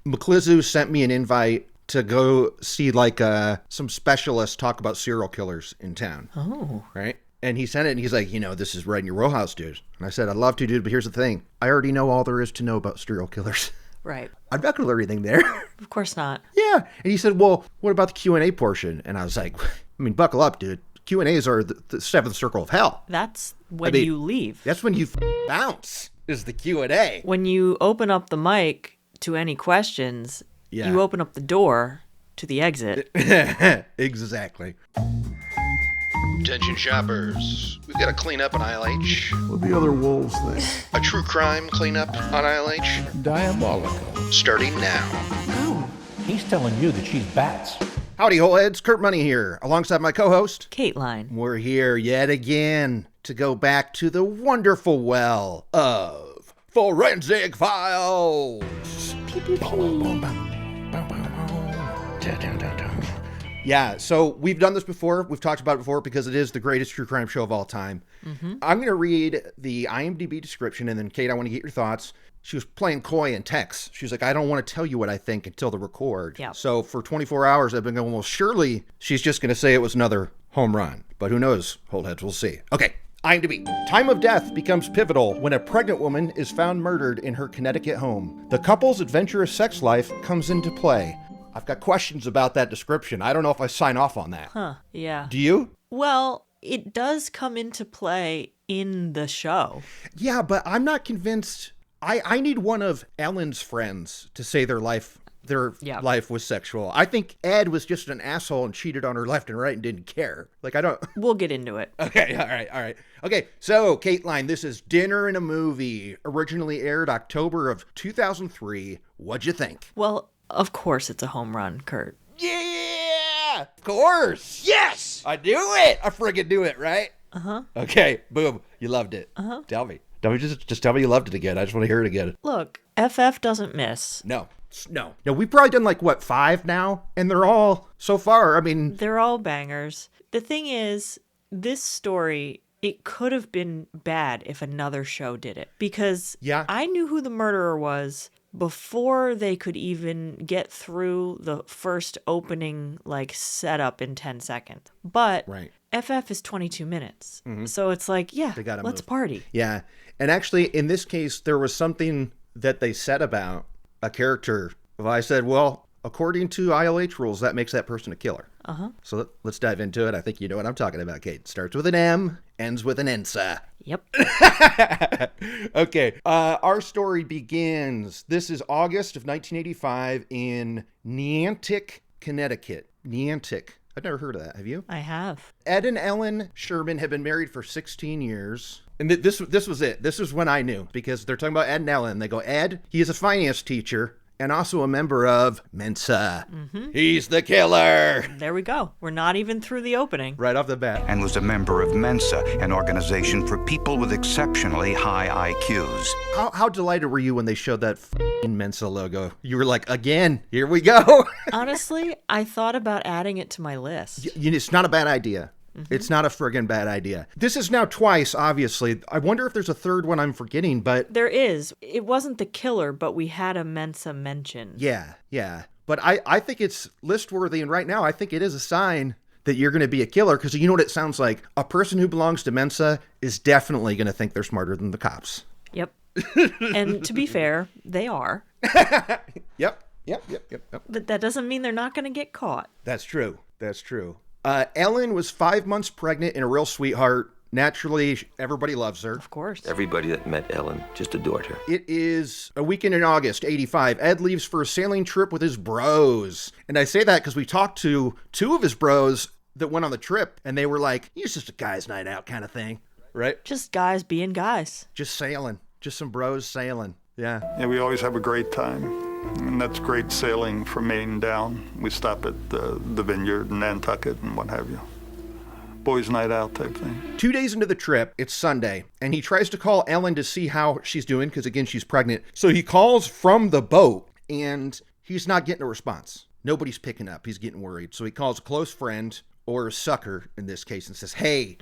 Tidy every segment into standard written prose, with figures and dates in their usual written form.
McClizu sent me an invite to go see like some specialists talk about serial killers in town. Oh. Right? And he sent it and he's like, this is right in your wheelhouse, dude. And I said, I'd love to, dude, but here's the thing. I already know all there is to know about serial killers. Right. I'm not going to learn anything there. Of course not. Yeah. And he said, well, what about the Q&A portion? And I was like, buckle up, dude. Q&As are the seventh circle of hell. That's when you leave. That's when you bounce, is the Q&A. When you open up the mic to any questions, you open up the door to the exit. Exactly. Attention shoppers, we've got to clean up on ILH. What the other wolves think? A true crime cleanup on ILH. Diabolical. Starting now. Oh, he's telling you that she's bats. Howdy, wholeheads. Kurt Money here, alongside my co-host, Kateline. We're here yet again to go back to the wonderful well of Forensic Files. Pew, pew, pew. Yeah, so we've done this before. We've talked about it before because it is the greatest true crime show of all time. Mm-hmm. I'm going to read the IMDb description, and then, Kate, I want to get your thoughts. She was playing coy in text. She was like, I don't want to tell you what I think until the record. Yeah. So for 24 hours, I've been going, well, surely she's just going to say it was another home run. But who knows? Hold heads, we'll see. Okay, IMDb. Time of death becomes pivotal when a pregnant woman is found murdered in her Connecticut home. The couple's adventurous sex life comes into play. I've got questions about that description. I don't know if I sign off on that. Huh, yeah. Do you? Well, it does come into play in the show. Yeah, but I'm not convinced. I need one of Ellen's friends to say their life was sexual. I think Ed was just an asshole and cheated on her left and right and didn't care. Like, I don't... We'll get into it. Okay, all right. Okay, so, Kateline, this is Dinner and a Movie. Originally aired October of 2003. What'd you think? Well, of course it's a home run, Kurt. Yeah! Of course! Yes! I do it! I friggin' do it, right? Uh-huh. Okay, boom. You loved it. Uh-huh. Tell me. Just tell me you loved it again. I just want to hear it again. Look, FF doesn't miss. No. We've probably done 5 now? And they're all, so far, they're all bangers. The thing is, this story, it could have been bad if another show did it. Because I knew who the murderer was before they could even get through the first opening, setup in 10 seconds. But FF is 22 minutes. Mm-hmm. So it's let's move. Party. Yeah. And actually, in this case, there was something that they said about a character. I said, well, according to ILH rules, that makes that person a killer. Uh-huh. So let's dive into it. I think you know what I'm talking about, Kate. Starts with an M, ends with an Ensa. Yep. Okay. Our story begins. This is August of 1985 in Niantic, Connecticut. Niantic. I've never heard of that. Have you? I have. Ed and Ellen Sherman have been married for 16 years. And this was it. This is when I knew, because they're talking about Ed and Ellen. They go, Ed, he is a finance teacher and also a member of Mensa. Mm-hmm. He's the killer. There we go. We're not even through the opening. Right off the bat. And was a member of Mensa, an organization for people with exceptionally high IQs. How delighted were you when they showed that f***ing Mensa logo? You were like, again, here we go. Honestly, I thought about adding it to my list. It's not a bad idea. Mm-hmm. It's not a friggin' bad idea. This is now twice, obviously. I wonder if there's a third one I'm forgetting, but... There is. It wasn't the killer, but we had a Mensa mention. Yeah. But I think it's list-worthy, and right now I think it is a sign that you're going to be a killer, because you know what it sounds like? A person who belongs to Mensa is definitely going to think they're smarter than the cops. Yep. And to be fair, they are. Yep. But that doesn't mean they're not going to get caught. That's true. Ellen was 5 months pregnant and a real sweetheart. Naturally, everybody loves her. Of course. Everybody that met Ellen just adored her. It is a weekend in August, 85. Ed leaves for a sailing trip with his bros. And I say that because we talked to 2 of his bros that went on the trip, and they were like, it's just a guy's night out kind of thing, right? Just guys being guys. Just sailing. Just some bros sailing. Yeah, we always have a great time. And that's great sailing from Maine down. We stop at the vineyard in Nantucket and what have you. Boys' night out type thing. 2 days into the trip, it's Sunday, and he tries to call Ellen to see how she's doing, because again, she's pregnant. So he calls from the boat, and he's not getting a response. Nobody's picking up. He's getting worried. So he calls a close friend, or a sucker in this case, and says, hey,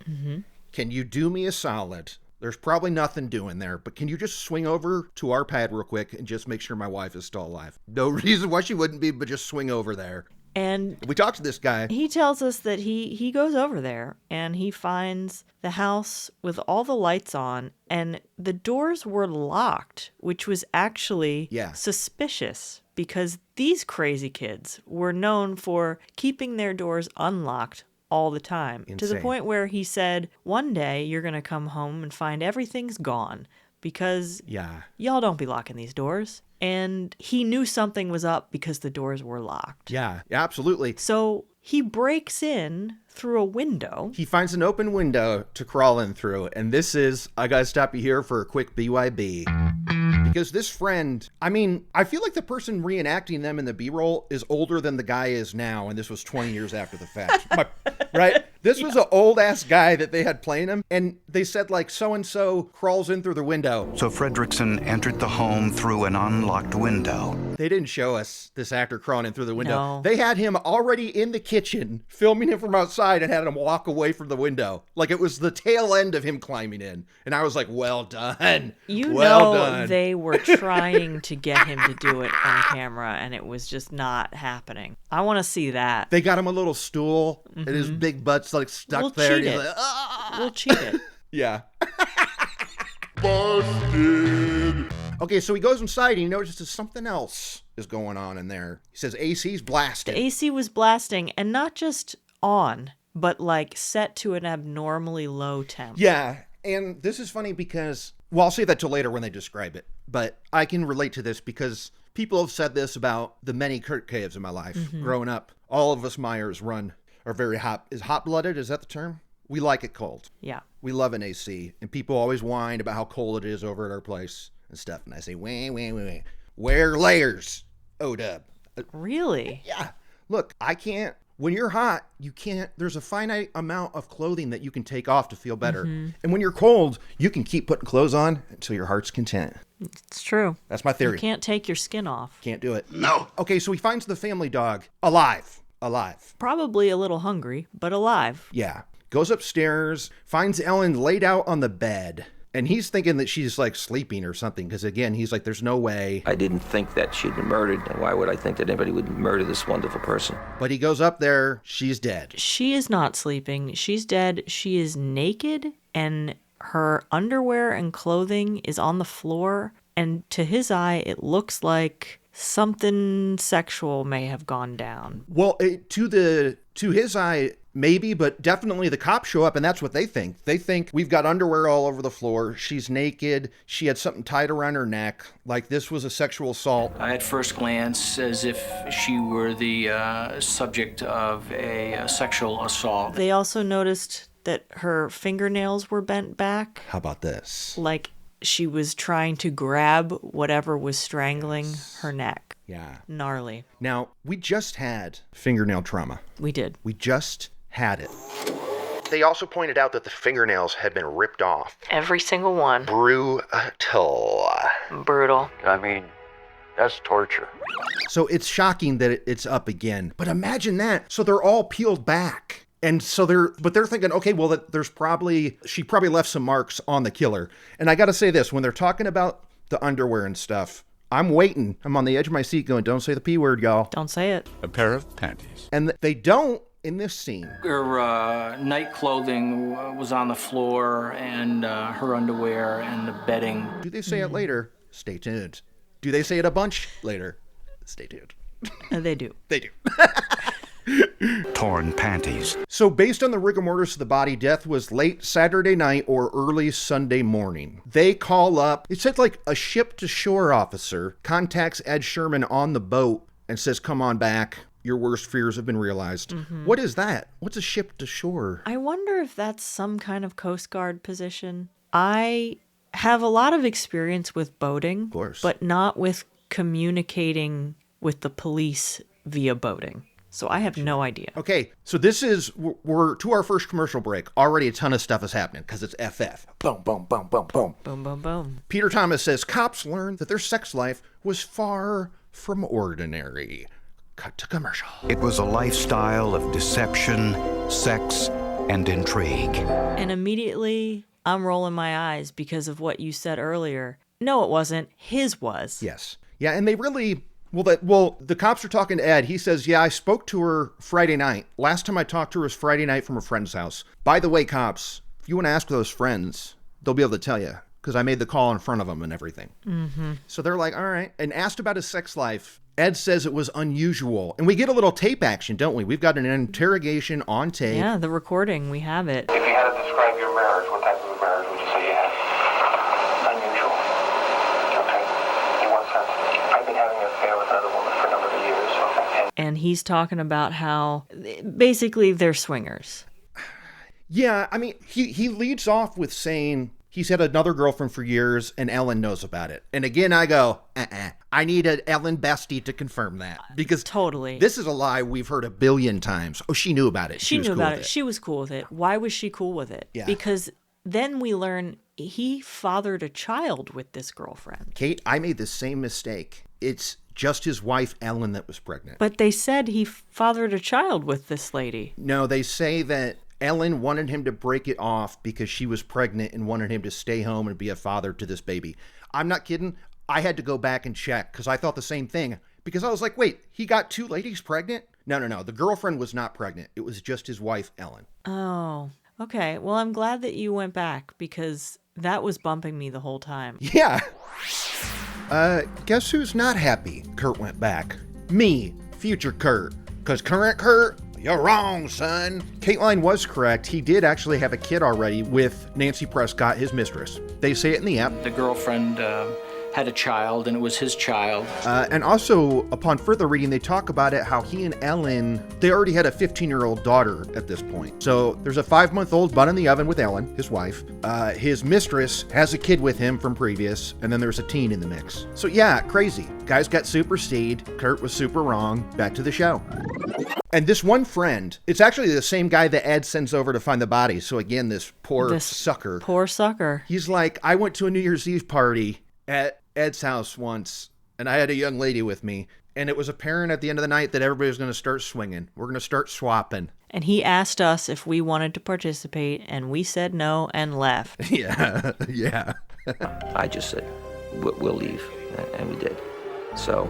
can you do me a solid? There's probably nothing doing there, but can you just swing over to our pad real quick and just make sure my wife is still alive? No reason why she wouldn't be, but just swing over there. And we talked to this guy. He tells us that he goes over there and he finds the house with all the lights on and the doors were locked, which was actually suspicious because these crazy kids were known for keeping their doors unlocked all the time. Insane. To the point where he said, one day you're going to come home and find everything's gone because y'all don't be locking these doors. And he knew something was up because the doors were locked. Yeah, absolutely. So he breaks in through a window. He finds an open window to crawl in through. And this is, I gotta stop you here for a quick BYB. Because this friend, I mean, I feel like the person reenacting them in the B-roll is older than the guy is now. And this was 20 years after the fact. Right? This was an old-ass guy that they had playing him. And they said, like, so-and-so crawls in through the window. So Fredrickson entered the home through an unlocked window. They didn't show us this actor crawling in through the window. No. They had him already in the kitchen, filming him from outside and had him walk away from the window. Like it was the tail end of him climbing in. And I was like, well done. Well done. They were trying to get him to do it on camera and it was just not happening. I want to see that. They got him a little stool and his big butt's like stuck there. Cheat and he's it. like, ah! We'll cheat it. Yeah. Busted. Okay, so he goes inside and he notices something else is going on in there. He says AC's blasting. The AC was blasting and not just on, but like set to an abnormally low temp. Yeah, and this is funny because, well, I'll say that till later when they describe it, but I can relate to this because people have said this about the many Kurt caves in my life. Growing up, all of us Myers are very hot. Is hot-blooded? Is that the term? We like it cold. Yeah. We love an AC, and people always whine about how cold it is over at our place and stuff. And I say, wah. Wear layers, O-dub. Really? Yeah. Look, I can't. When you're hot, you can't. There's a finite amount of clothing that you can take off to feel better. And when you're cold, you can keep putting clothes on until your heart's content. It's true. That's my theory. You can't take your skin off. Can't do it. No. Okay, so he finds the family dog alive. Probably a little hungry, but alive. Yeah. Goes upstairs, finds Ellen laid out on the bed. And he's thinking that she's like sleeping or something. Because again, he's like, there's no way. I didn't think that she'd been murdered. And why would I think that anybody would murder this wonderful person? But he goes up there. She's dead. She is not sleeping. She's dead. She is naked. And her underwear and clothing is on the floor. And to his eye, it looks like something sexual may have gone down. Well, to his eye, maybe, but definitely the cops show up and that's what they think. They think we've got underwear all over the floor. She's naked. She had something tied around her neck. Like this was a sexual assault. At first glance, as if she were the subject of a sexual assault. They also noticed that her fingernails were bent back. How about this? Like she was trying to grab whatever was strangling her neck. Yeah. Gnarly. Now, we just had fingernail trauma. We did. We just had it. They also pointed out that the fingernails had been ripped off. Every single one. Brutal. Brutal. I mean, that's torture. So it's shocking that it's up again. But imagine that. So they're all peeled back. And so they're thinking, okay, well, she probably left some marks on the killer. And I got to say this, when they're talking about the underwear and stuff, I'm waiting. I'm on the edge of my seat going, don't say the P word, y'all. Don't say it. A pair of panties. And they don't in this scene. Her night clothing was on the floor and her underwear and the bedding. Do they say it later? Stay tuned. Do they say it a bunch later? Stay tuned. They do. They do. Torn panties. So based on the rigor mortis of the body, death was late Saturday night or early Sunday morning. They call up, it said like a ship-to-shore officer contacts Ed Sherman on the boat and says, come on back. Your worst fears have been realized. What is that? What's a ship-to-shore? I wonder if that's some kind of Coast Guard position. I have a lot of experience with boating, Of course. but not with communicating with the police via boating. So I have no idea. Okay, so we're to our first commercial break. Already a ton of stuff is happening because it's FF. Boom, boom, boom, boom, boom. Boom, boom, boom. Peter Thomas says cops learned that their sex life was far from ordinary. Cut to commercial. It was a lifestyle of deception, sex, and intrigue. And immediately I'm rolling my eyes because of what you said earlier. No, it wasn't. His was. Yes. Yeah, and they really... Well, the cops are talking to Ed. He says, yeah, I spoke to her Friday night. Last time I talked to her was Friday night from a friend's house. By the way, cops, if you want to ask those friends, they'll be able to tell you, because I made the call in front of them and everything. Mm-hmm. So they're like, all right. And asked about his sex life. Ed says it was unusual. And we get a little tape action, don't we? We've got an interrogation on tape. Yeah, the recording. We have it. If you had to describe your marriage, what type of a marriage would you say you had? Unusual. Okay. In what sense? I've been having an affair with another woman for a number of years. Okay. And he's talking about how basically they're swingers. Yeah, I mean, he leads off with saying he's had another girlfriend for years and Ellen knows about it. And again, I go, I need an Ellen bestie to confirm that. Because totally, this is a lie we've heard a billion times. Oh, she knew about it. She knew about it. She was cool with it. Why was she cool with it? Yeah. Because then we learn he fathered a child with this girlfriend. Kate, I made the same mistake. It's just his wife, Ellen, that was pregnant. But they said he fathered a child with this lady. No, they say that Ellen wanted him to break it off because she was pregnant and wanted him to stay home and be a father to this baby. I'm not kidding. I had to go back and check because I thought the same thing. Because I was like, wait, he got two ladies pregnant? No. The girlfriend was not pregnant. It was just his wife, Ellen. Oh, okay. Well, I'm glad that you went back because that was bumping me the whole time. Yeah. Guess who's not happy? Kurt went back. Me, future Kurt. Because current Kurt, you're wrong, son. Kateline was correct. He did actually have a kid already with Nancy Prescott, his mistress. They say it in the app. The girlfriend had a child, and it was his child. And also, upon further reading, they talk about it, how he and Ellen, they already had a 15-year-old daughter at this point. So there's a 5-month-old bun in the oven with Ellen, his wife. His mistress has a kid with him from previous, and then there's a teen in the mix. So yeah, crazy. Guys got superseded. Kurt was super wrong. Back to the show. And this one friend, it's actually the same guy that Ed sends over to find the body. So again, this sucker. Poor sucker. He's like, I went to a New Year's Eve party at Ed's house once, and I had a young lady with me, and it was apparent at the end of the night that everybody was going to start swinging. We're going to start swapping. And he asked us if we wanted to participate, and we said no and left. Yeah. I just said, we'll leave, and we did. So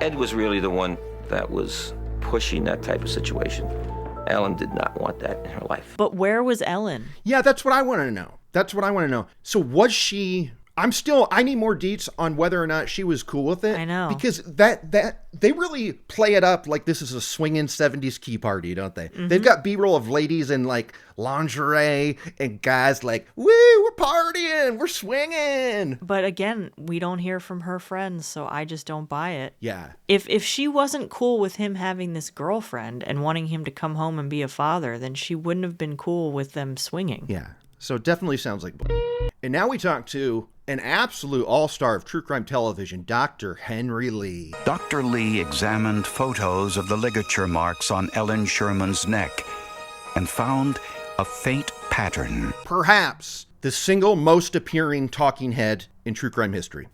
Ed was really the one that was pushing that type of situation. Ellen did not want that in her life. But where was Ellen? Yeah, that's what I want to know. So was she... I need more deets on whether or not she was cool with it. I know. Because that they really play it up like this is a swinging 70s key party, don't they? Mm-hmm. They've got B-roll of ladies in like lingerie and guys like, woo, we're partying, we're swinging. But again, we don't hear from her friends, so I just don't buy it. Yeah. If she wasn't cool with him having this girlfriend and wanting him to come home and be a father, then she wouldn't have been cool with them swinging. Yeah. So it definitely sounds like... And now we talk to an absolute all-star of true crime television, Dr. Henry Lee. Dr. Lee examined photos of the ligature marks on Ellen Sherman's neck and found a faint pattern. Perhaps the single most appearing talking head in true crime history.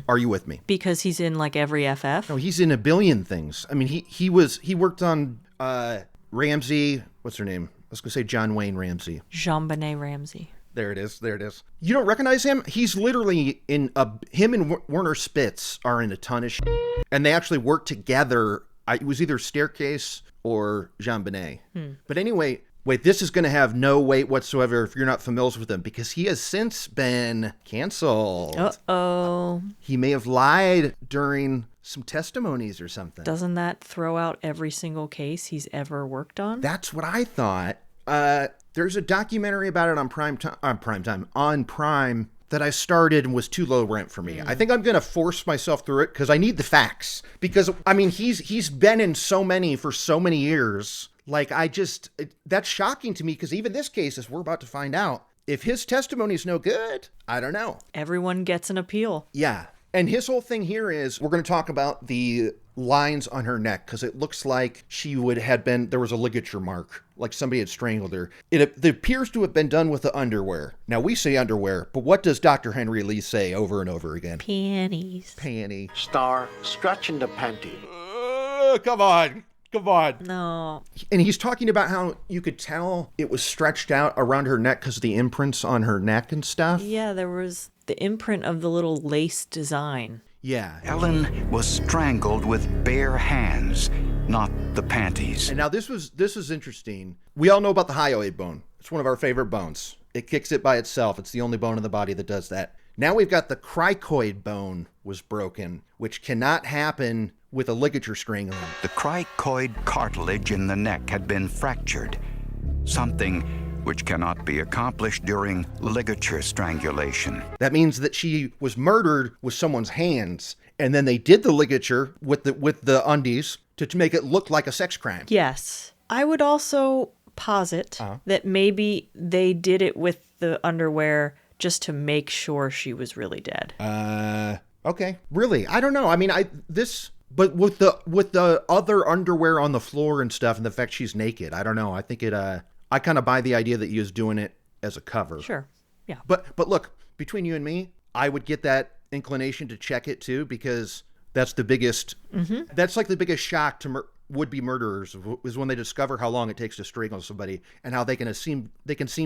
Are you with me? Because he's in like every FF? No, he's in a billion things. I mean, he worked on Ramsey, what's her name? I was going to say John Wayne Ramsey. JonBenet Ramsey. There it is. You don't recognize him? He's literally him and Werner Spitz are in a ton of shit. And they actually work together. It was either Staircase or JonBenet. But anyway, this is going to have no weight whatsoever if you're not familiar with him, because he has since been canceled. Uh-oh. He may have lied during some testimonies or something. Doesn't that throw out every single case he's ever worked on? That's what I thought. There's a documentary about it on Prime that I started and was too low rent for me. I think I'm going to force myself through it because I need the facts. Because, I mean, he's been in so many for so many years. Like, that's shocking to me because even this case, as we're about to find out, if his testimony is no good, I don't know. Everyone gets an appeal. Yeah. And his whole thing here is we're going to talk about the lines on her neck because it looks like there was a ligature mark, like somebody had strangled her. It appears to have been done with the underwear. Now, we say underwear, but what does Dr. Henry Lee say over and over again? Panties. Panty. Star stretching the panty. Come on. Come on. No. And he's talking about how you could tell it was stretched out around her neck because of the imprints on her neck and stuff. Yeah, there was the imprint of the little lace design. Yeah. Ellen was strangled with bare hands, not the panties. And now this is interesting. We all know about the hyoid bone. It's one of our favorite bones. It kicks it by itself. It's the only bone in the body that does that. Now we've got the cricoid bone was broken, which cannot happen with a ligature strangling. The cricoid cartilage in the neck had been fractured, something which cannot be accomplished during ligature strangulation. That means that she was murdered with someone's hands, and then they did the ligature with the undies to make it look like a sex crime. Yes. I would also posit that maybe they did it with the underwear just to make sure she was really dead. Okay. Really? I don't know. I mean, but with the other underwear on the floor and stuff, and the fact she's naked, I don't know. I think I kind of buy the idea that he was doing it as a cover. Sure. Yeah. But look, between you and me, I would get that inclination to check it too, because that's the biggest, that's like the biggest shock to would-be murderers is when they discover how long it takes to strangle somebody and how they can seem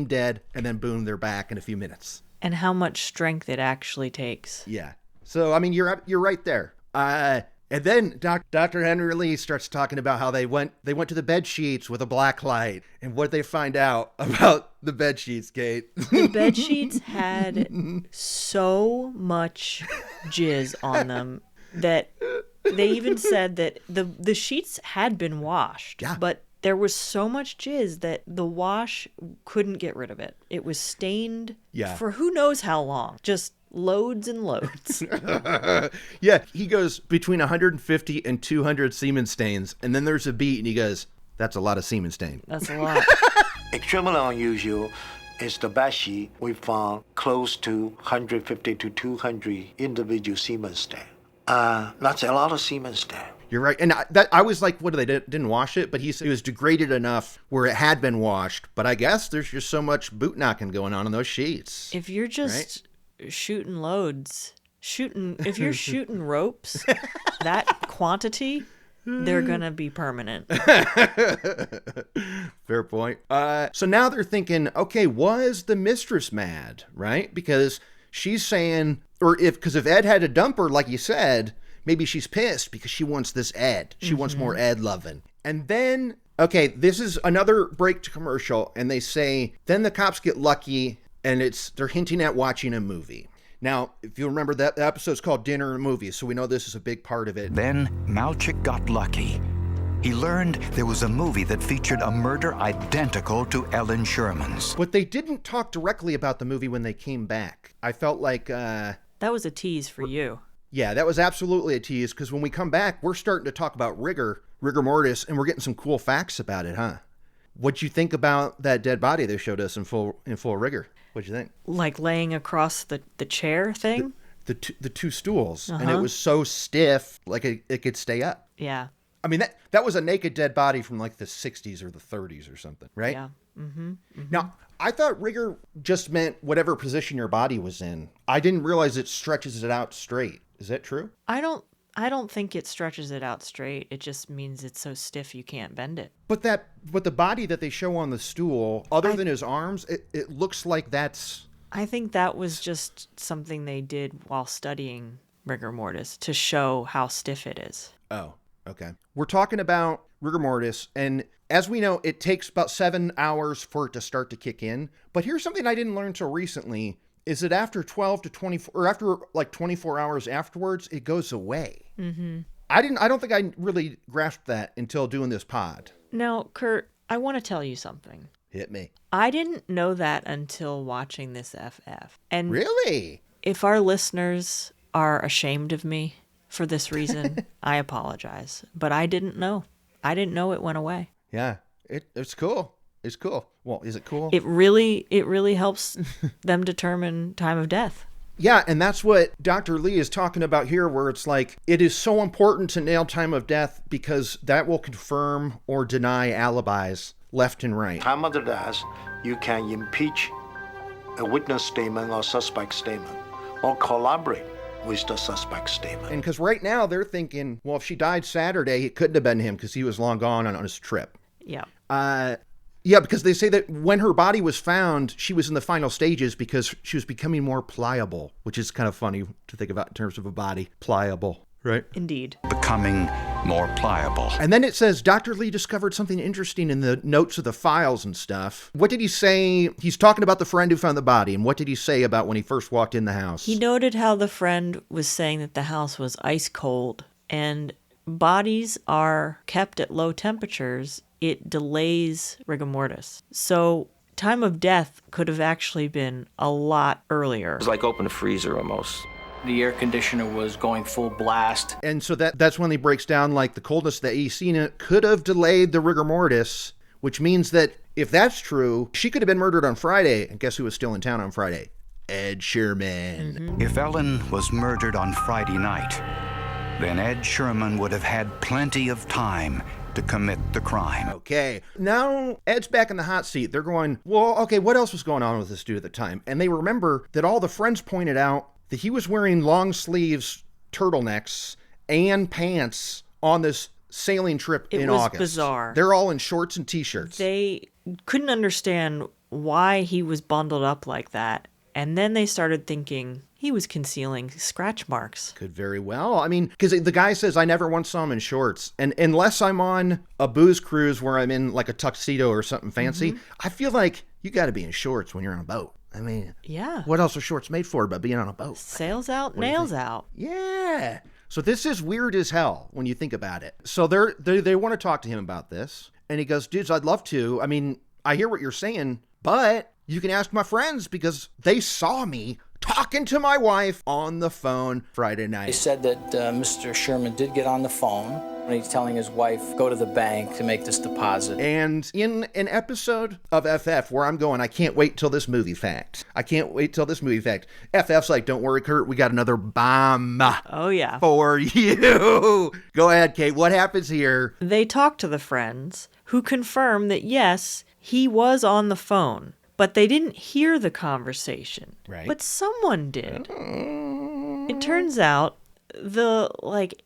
dead and then boom, they're back in a few minutes. And how much strength it actually takes. Yeah. So, I mean, you're right there. And then Dr. Henry Lee starts talking about how they went to the bed sheets with a black light, and what they find out about the bed sheets, Kate. The bed sheets had so much jizz on them that they even said that the sheets had been washed, but there was so much jizz that the wash couldn't get rid of it. It was stained for who knows how long. Just loads and loads. Yeah, he goes between 150 and 200 semen stains, and then there's a beat, and he goes, that's a lot of semen stain. That's a lot. Extremely unusual is the bed sheet. We found close to 150 to 200 individual semen stain. That's a lot of semen stain. You're right. And I was like, what, they didn't wash it? But he said it was degraded enough where it had been washed. But I guess there's just so much boot knocking going on in those sheets. If you're just shooting loads, if you're shooting ropes, that quantity, they're going to be permanent. Fair point. So now they're thinking, okay, was the mistress mad, right? Because she's saying, because if Ed had to dump her, like you said, maybe she's pissed because she wants this Ed. She wants more Ed loving. And then, okay, this is another break to commercial, and they say, then the cops get lucky, and they're hinting at watching a movie. Now, if you remember, that episode's called Dinner and Movies, so we know this is a big part of it. Then Malchik got lucky. He learned there was a movie that featured a murder identical to Ellen Sherman's. But they didn't talk directly about the movie when they came back. I felt like... that was a tease for you. Yeah, that was absolutely a tease, because when we come back, we're starting to talk about rigor mortis, and we're getting some cool facts about it, huh? What'd you think about that dead body they showed us in full rigor? What'd you think? Like laying across the chair thing? The two stools, and it was so stiff, like it could stay up. Yeah. I mean, that was a naked dead body from like the 60s or the 30s or something, right? Yeah. Now, I thought rigor just meant whatever position your body was in. I didn't realize it stretches it out straight. Is that true? I don't think it stretches it out straight. It just means it's so stiff you can't bend it. But the body that they show on the stool, other than his arms, it looks like that's... I think that was just something they did while studying rigor mortis to show how stiff it is. Oh, okay. We're talking about rigor mortis, and as we know, it takes about 7 hours for it to start to kick in. But here's something I didn't learn until recently, is that after 12 to 24, or after like 24 hours afterwards, it goes away. Mm-hmm. I don't think I really grasped that until doing this pod. Now, Kurt, I want to tell you something. Hit me. I didn't know that until watching this FF. And really? If our listeners are ashamed of me for this reason, I apologize. But I didn't know. I didn't know it went away. Yeah, it's cool. It's cool. Well, is it cool? It really helps them determine time of death. Yeah, and that's what Dr. Lee is talking about here, where it's like, it is so important to nail time of death because that will confirm or deny alibis left and right. Time of the death, you can impeach a witness statement or suspect statement, or corroborate with the suspect's statement. And because right now they're thinking, well, if she died Saturday, it couldn't have been him because he was long gone on his trip. Yeah. Yeah, because they say that when her body was found, she was in the final stages because she was becoming more pliable, which is kind of funny to think about in terms of a body. Pliable, right? Indeed. Becoming more pliable. And then it says Dr. Lee discovered something interesting in the notes of the files and stuff. What did he say? He's talking about the friend who found the body. And what did he say about when he first walked in the house? He noted how the friend was saying that the house was ice cold, and bodies are kept at low temperatures. It delays rigor mortis. So time of death could have actually been a lot earlier. It was like open a freezer almost. The air conditioner was going full blast. And so that's when he breaks down like the coldness of the AC in it could have delayed the rigor mortis, which means that if that's true, she could have been murdered on Friday. And guess who was still in town on Friday? Ed Sherman. Mm-hmm. If Ellen was murdered on Friday night, then Ed Sherman would have had plenty of time to commit the crime. Okay, now Ed's back in the hot seat. They're going, well, okay, what else was going on with this dude at the time? And they remember that all the friends pointed out that he was wearing long sleeves, turtlenecks, and pants on this sailing trip in August. It was bizarre. They're all in shorts and t-shirts. They couldn't understand why he was bundled up like that. And then they started thinking he was concealing scratch marks. Could very well. I mean, because the guy says, I never once saw him in shorts. And unless I'm on a booze cruise where I'm in like a tuxedo or something fancy, I feel like you got to be in shorts when you're on a boat. I mean, yeah. What else are shorts made for but being on a boat? Sails out, nails out. Yeah. So this is weird as hell when you think about it. So they want to talk to him about this. And he goes, dudes, I'd love to. I mean, I hear what you're saying, but you can ask my friends because they saw me talking to my wife on the phone Friday night. They said that Mr. Sherman did get on the phone when he's telling his wife, go to the bank to make this deposit. And in an episode of FF where I'm going, I can't wait till this movie fact. I can't wait till this movie fact. FF's like, don't worry, Kurt, we got another bomb. Oh, yeah. For you. Go ahead, Kate. What happens here? They talked to the friends who confirm that, yes, he was on the phone. But they didn't hear the conversation. Right. But someone did. It turns out the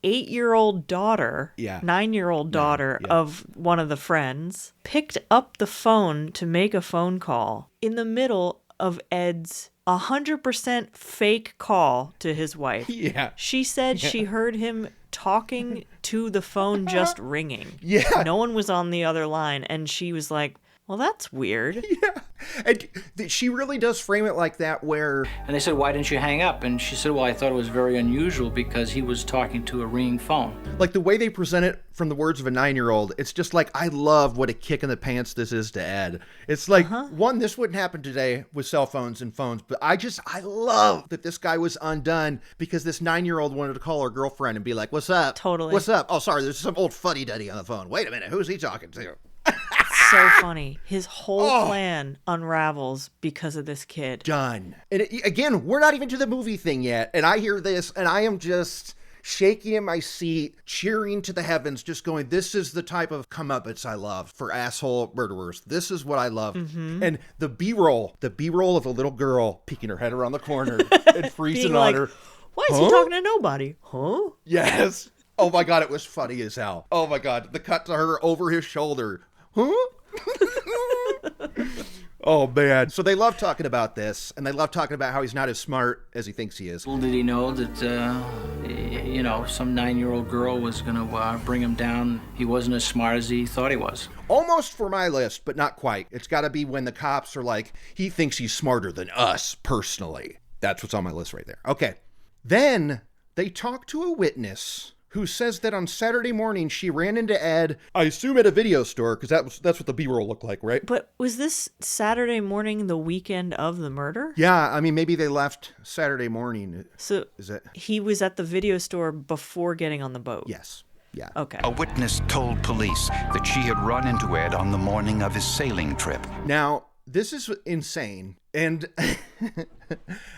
8-year-old daughter, 9-year-old daughter of one of the friends picked up the phone to make a phone call in the middle of Ed's 100% fake call to his wife. Yeah. She said she heard him talking to the phone just ringing. Yeah. No one was on the other line, and she was like, well, that's weird. Yeah. And she really does frame it like that where... And they said, why didn't you hang up? And she said, well, I thought it was very unusual because he was talking to a ringing phone. Like the way they present it from the words of a 9-year-old, it's just like, I love what a kick in the pants this is to Ed. It's like, one, this wouldn't happen today with cell phones and phones, but I love that this guy was undone because this 9-year-old wanted to call her girlfriend and be like, what's up? Totally. What's up? Oh, sorry, there's some old fuddy-duddy on the phone. Wait a minute, who's he talking to? So funny. His whole plan unravels because of this kid. Done. And again, we're not even to the movie thing yet. And I hear this and I am just shaking in my seat, cheering to the heavens, just going, this is the type of comeuppance I love for asshole murderers. This is what I love. And the B-roll of a little girl peeking her head around the corner and freezing on her. Why is he talking to nobody? Huh? Yes. Oh my God, it was funny as hell. Oh my God, the cut to her over his shoulder. Huh? Oh, man. So they love talking about this, and they love talking about how he's not as smart as he thinks he is. Little did he know that, some 9-year-old girl was going to bring him down. He wasn't as smart as he thought he was. Almost for my list, but not quite. It's got to be when the cops are like, he thinks he's smarter than us, personally. That's what's on my list right there. Okay. Then they talk to a witness who says that on Saturday morning she ran into Ed, I assume at a video store, because that's what the B-roll looked like, right? But was this Saturday morning the weekend of the murder? Yeah, I mean, maybe they left Saturday morning. So is it? He was at the video store before getting on the boat? Yes. Yeah. Okay. A witness told police that she had run into Ed on the morning of his sailing trip. Now, this is insane. And,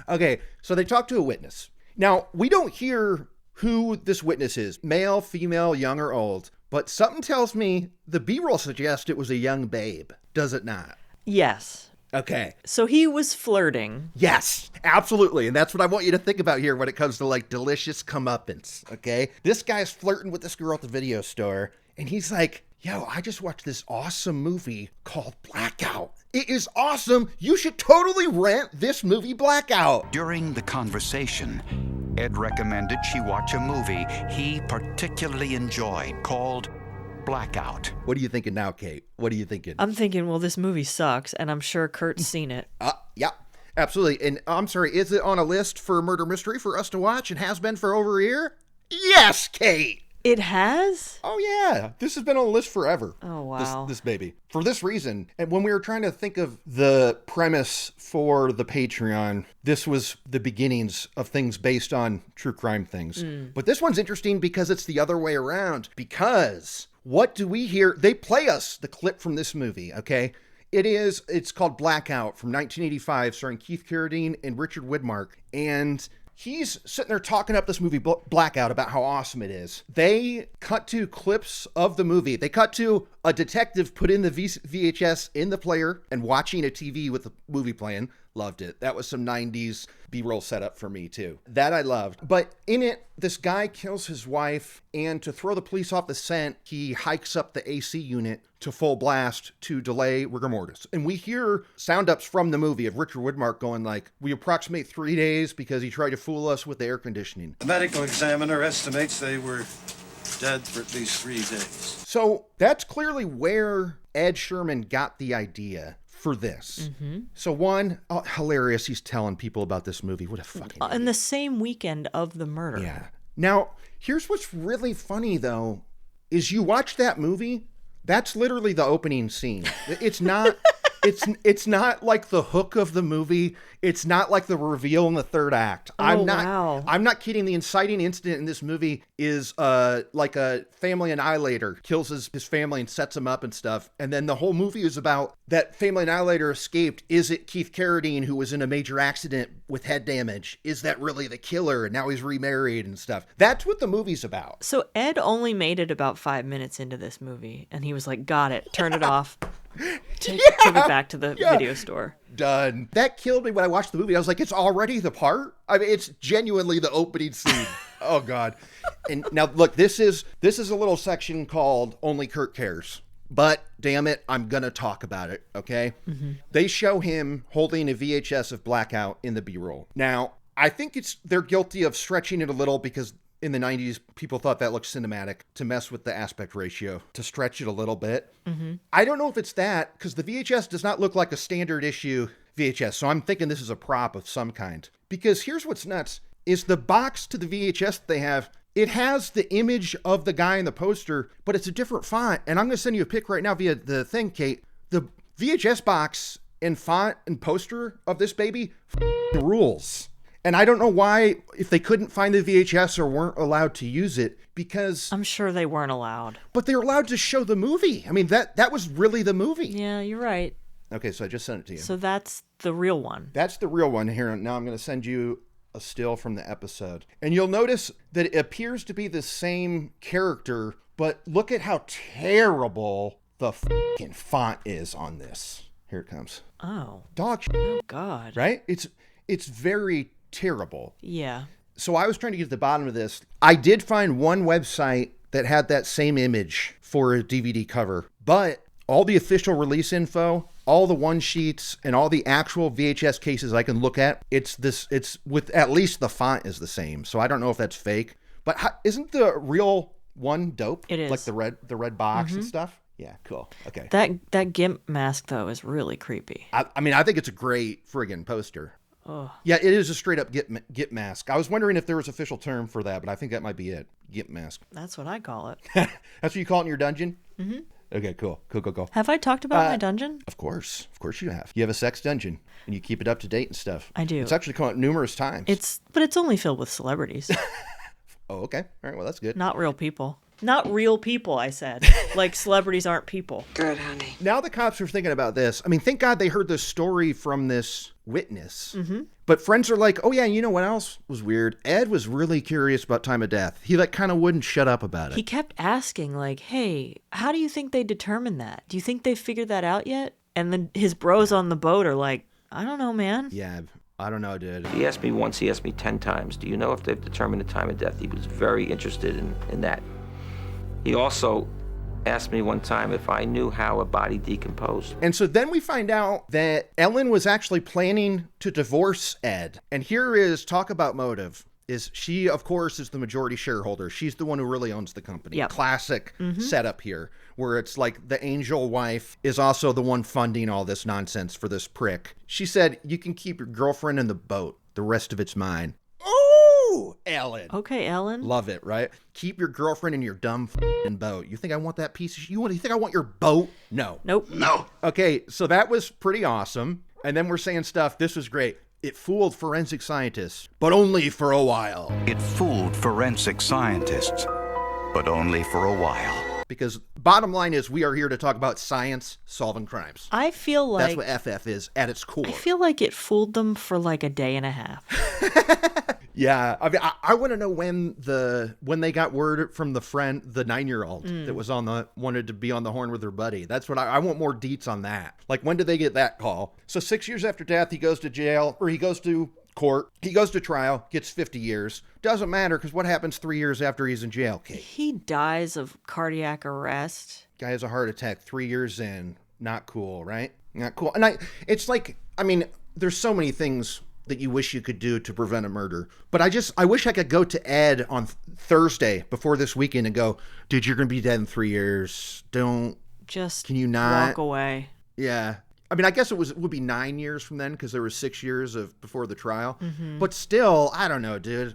okay, so they talk to a witness. Now, we don't hear who this witness is, male, female, young, or old. But something tells me the B-roll suggests it was a young babe, does it not? Yes. Okay. So he was flirting. Yes, absolutely. And that's what I want you to think about here when it comes to like delicious comeuppance. Okay. This guy's flirting with this girl at the video store. And he's like, yo, I just watched this awesome movie called Blackout. It is awesome. You should totally rent this movie Blackout. During the conversation, Ed recommended she watch a movie he particularly enjoyed called Blackout. What are you thinking now, Kate? What are you thinking? I'm thinking, well, this movie sucks, and I'm sure Kurt's seen it. Yeah, absolutely. And I'm sorry, is it on a list for Murder Mystery for us to watch and has been for over a year? Yes, Kate! It has? Oh, yeah. This has been on the list forever. Oh, wow. This baby. For this reason, and when we were trying to think of the premise for the Patreon, this was the beginnings of things based on true crime things. But this one's interesting because it's the other way around. Because what do we hear? They play us the clip from this movie, okay? It's called Blackout from 1985, starring Keith Carradine and Richard Widmark. And he's sitting there talking up this movie Blackout about how awesome it is. They cut to clips of the movie. They cut to a detective put in the VHS in the player and watching a TV with the movie playing. Loved it. That was some 90s B-roll setup for me too. That I loved. But in it, this guy kills his wife, and to throw the police off the scent, he hikes up the AC unit to full blast to delay rigor mortis. And we hear sound ups from the movie of Richard Widmark going like, we approximate 3 days because he tried to fool us with the air conditioning. The medical examiner estimates they were dead for at least 3 days. So that's clearly where Ed Sherman got the idea for this. So one, hilarious, he's telling people about this movie. What a fucking in the same weekend of the murder. Yeah. Now, here's what's really funny though, is you watch that movie, that's literally the opening scene. It's not it's not like the hook of the movie. It's not like the reveal in the third act. I'm not kidding. The inciting incident in this movie is like a family annihilator kills his family and sets him up and stuff. And then the whole movie is about that family annihilator escaped. Is it Keith Carradine who was in a major accident with head damage? Is that really the killer? And now he's remarried and stuff. That's what the movie's about. So Ed only made it about 5 minutes into this movie, and he was like, got it, turn it off. Take it back to the video store. Done. That killed me when I watched the movie. I was like, it's already the part? I mean, it's genuinely the opening scene. Oh, God. And now, look, this is a little section called Only Kurt Cares. But, damn it, I'm going to talk about it, okay? They show him holding a VHS of Blackout in the B-roll. Now, I think they're guilty of stretching it a little because in the 90s, people thought that looked cinematic to mess with the aspect ratio, to stretch it a little bit. I don't know if it's that, because the VHS does not look like a standard issue VHS, so I'm thinking this is a prop of some kind. Because here's what's nuts, is the box to the VHS they have, it has the image of the guy in the poster, but it's a different font. And I'm going to send you a pic right now via the thing, Kate. The VHS box and font and poster of this baby rules. And I don't know why, if they couldn't find the VHS or weren't allowed to use it, because I'm sure they weren't allowed. But they were allowed to show the movie. I mean, that was really the movie. Yeah, you're right. Okay, so I just sent it to you. So that's the real one. That's the real one here. Now I'm going to send you a still from the episode. And you'll notice that it appears to be the same character, but look at how terrible the fucking font is on this. Here it comes. Oh. Dog shit. Oh, God. Right? It's very terrible. Yeah. So I was trying to get to the bottom of this. I did find one website that had that same image for a DVD cover, but all the official release info, all the one sheets, and all the actual VHS cases I can look at, it's with at least the font is the same. So I don't know if that's fake, but isn't the real one dope? It is. Like the red box and stuff. Yeah, cool. Okay. That GIMP mask though is really creepy. I mean, I think it's a grewhat friggin' poster. Oh. Yeah, it is a straight up GIMP mask. I was wondering if there was an official term for that, but I think that might be it. GIMP mask. That's what I call it. That's what you call it in your dungeon? Mm-hmm. Okay, cool. Have I talked about my dungeon? Of course you have. You have a sex dungeon, and you keep it up to date and stuff. I do. It's actually come out numerous times. But it's only filled with celebrities. Oh, okay. All right, well, that's good. Not real people. Not real people, I said. Like celebrities aren't people. Good, honey. Now the cops are thinking about this. I mean, thank God they heard this story from this witness. Mm-hmm. But friends are like, oh yeah, you know what else was weird? Ed was really curious about time of death. He kind of wouldn't shut up about it. He kept asking like, hey, how do you think they determined that? Do you think they figured that out yet? And then his bros on the boat are like, I don't know, man. Yeah, I don't know, dude. He asked me once, he asked me 10 times, do you know if they've determined the time of death? He was very interested in that. He also asked me one time if I knew how a body decomposed. And so then we find out that Ellen was actually planning to divorce Ed. And here is talk about motive. Is she, of course, is the majority shareholder. She's the one who really owns the company. Yep. Classic setup here, where it's like the angel wife is also the one funding all this nonsense for this prick. She said, you can keep your girlfriend in the boat. The rest of it's mine. Oh, Ellen. Okay, Ellen. Love it, right? Keep your girlfriend in your dumb boat. You think I want that piece of shit? You think I want your boat? No. Nope. No. Okay, so that was pretty awesome. And then we're saying stuff. This was great. It fooled forensic scientists, but only for a while. It fooled forensic scientists, but only for a while. Because bottom line is we are here to talk about science solving crimes. I feel like... That's what FF is at its core. I feel like it fooled them for like a day and a half. Yeah, I mean, I want to know when they got word from the friend, the 9-year-old that was wanted to be on the horn with her buddy. That's what I want more deets on that. Like, when did they get that call? So 6 years after death, he goes to jail, or he goes to court. He goes to trial, gets 50 years. Doesn't matter, because what happens 3 years after he's in jail, Kate? He dies of cardiac arrest. Guy has a heart attack 3 years in. Not cool, right? Not cool. And it's like, I mean, there's so many things that you wish you could do to prevent a murder. But I wish I could go to Ed on Thursday before this weekend and go, dude, you're going to be dead in 3 years. Can you not walk away? Yeah. I mean, I guess it would be 9 years from then because there was 6 years before the trial. But still, I don't know, dude.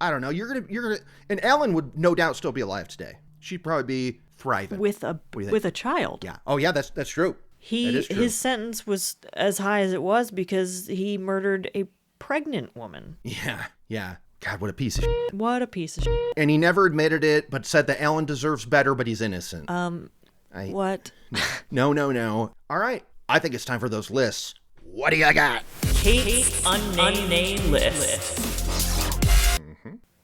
I don't know. You're gonna, and Ellen would no doubt still be alive today. She'd probably be thriving with a child. Yeah. Oh yeah, that's true. His sentence was as high as it was because he murdered a pregnant woman. Yeah. God, what a piece of shit. What a piece of shit. And he never admitted it, but said that Ellen deserves better, but he's innocent. What? No. All right. I think it's time for those lists. What do you got? Kate's unnamed list.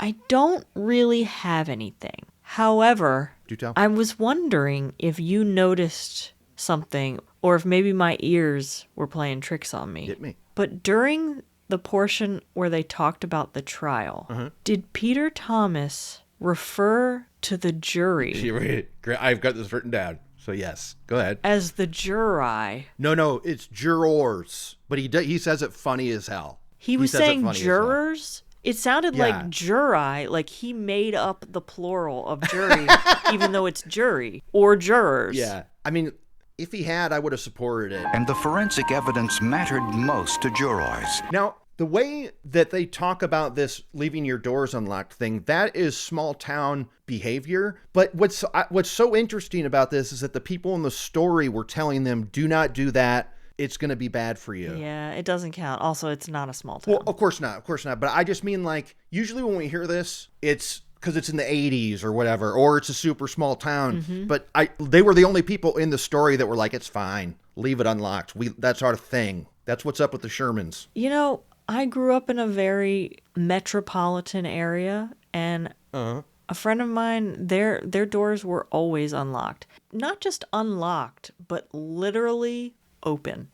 I don't really have anything. However, do tell. I was wondering if you noticed something or if maybe my ears were playing tricks on me. Hit me. But during the portion where they talked about the trial, did Peter Thomas refer to the jury? I've got this written down. So yes, go ahead. As the juri. No, it's jurors. But he says it funny as hell. He was saying jurors? It sounded like juri, like he made up the plural of jury, even though it's jury or jurors. Yeah. I mean, if he had, I would have supported it. And the forensic evidence mattered most to jurors. Now, the way that they talk about this leaving your doors unlocked thing, that is small town behavior. But what's so interesting about this is that the people in the story were telling them, do not do that. It's going to be bad for you. Yeah, it doesn't count. Also, it's not a small town. Well, of course not. But I just mean, like, usually when we hear this, it's because it's in the 80s or whatever, or it's a super small town. But they were the only people in the story that were like, it's fine. Leave it unlocked. That's our thing. That's what's up with the Shermans. You know, I grew up in a very metropolitan area, and a friend of mine, their doors were always unlocked. Not just unlocked, but literally open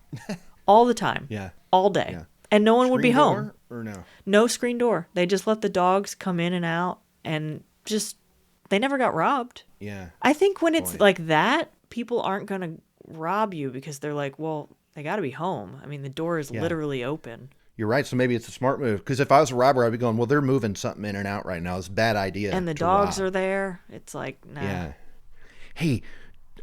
all the time. Yeah. All day. Yeah. And no one would be home. Or no? No screen door. They just let the dogs come in and out, and they never got robbed. Yeah. I think when it's like that, people aren't going to rob you because they're like, well, they got to be home. I mean, the door is literally open. You're right. So maybe it's a smart move. Because if I was a robber, I'd be going, well, they're moving something in and out right now. It's a bad idea. And the dogs are there. It's like, nah. Yeah. Hey,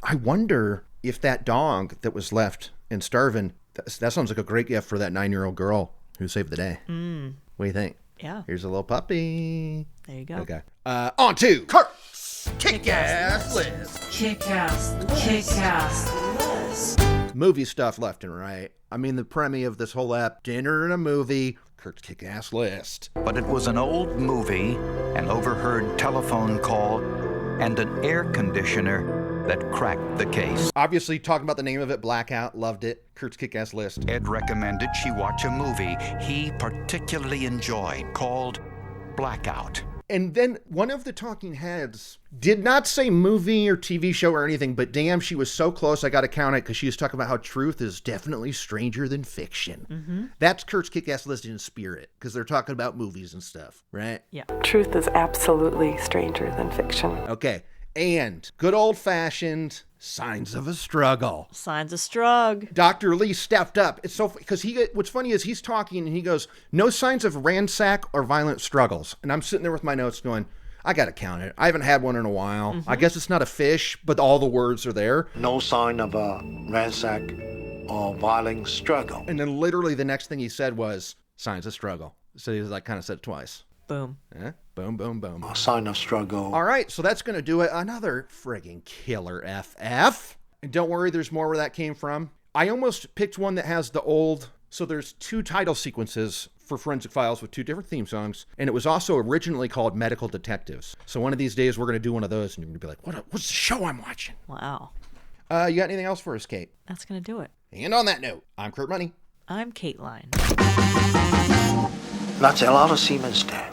I wonder if that dog that was left and starving, that sounds like a great gift for that 9-year-old girl who saved the day. What do you think? Yeah. Here's a little puppy. There you go. Okay. On to Kurt's Kick-Ass List. Kick-Ass List. Movie stuff left and right. I mean, the premise of this whole app, dinner and a movie, Kurt's Kick-Ass List. But it was an old movie, an overheard telephone call, and an air conditioner that cracked the case. Obviously, talking about the name of it, Blackout, loved it. Kurt's Kick-Ass List. Ed recommended she watch a movie he particularly enjoyed called Blackout. And then one of the talking heads did not say movie or TV show or anything, but damn, she was so close I got to count it because she was talking about how truth is definitely stranger than fiction. Mm-hmm. That's Kurt's Kick-Ass List in spirit because they're talking about movies and stuff, right? Yeah. Truth is absolutely stranger than fiction. Okay. And good old-fashioned signs of a struggle. Signs of strugg. Dr. Lee stepped up. It's so because what's funny is he's talking and he goes, no signs of ransack or violent struggles. And I'm sitting there with my notes going, I got to count it. I haven't had one in a while. Mm-hmm. I guess it's not a fish, but all the words are there. No sign of a ransack or violent struggle. And then literally the next thing he said was signs of struggle. So he was like kind of said it twice. Boom. Yeah. Boom, boom, boom. A sign of struggle. All right, so that's going to do it. Another friggin' killer FF. And don't worry, there's more where that came from. I almost picked one that has the old... So there's 2 title sequences for Forensic Files with 2 different theme songs. And it was also originally called Medical Detectives. So one of these days, we're going to do one of those. And you're going to be like, what's the show I'm watching? Wow. You got anything else for us, Kate? That's going to do it. And on that note, I'm Kurt Money. I'm Kateline. That's a lot of Siemens there.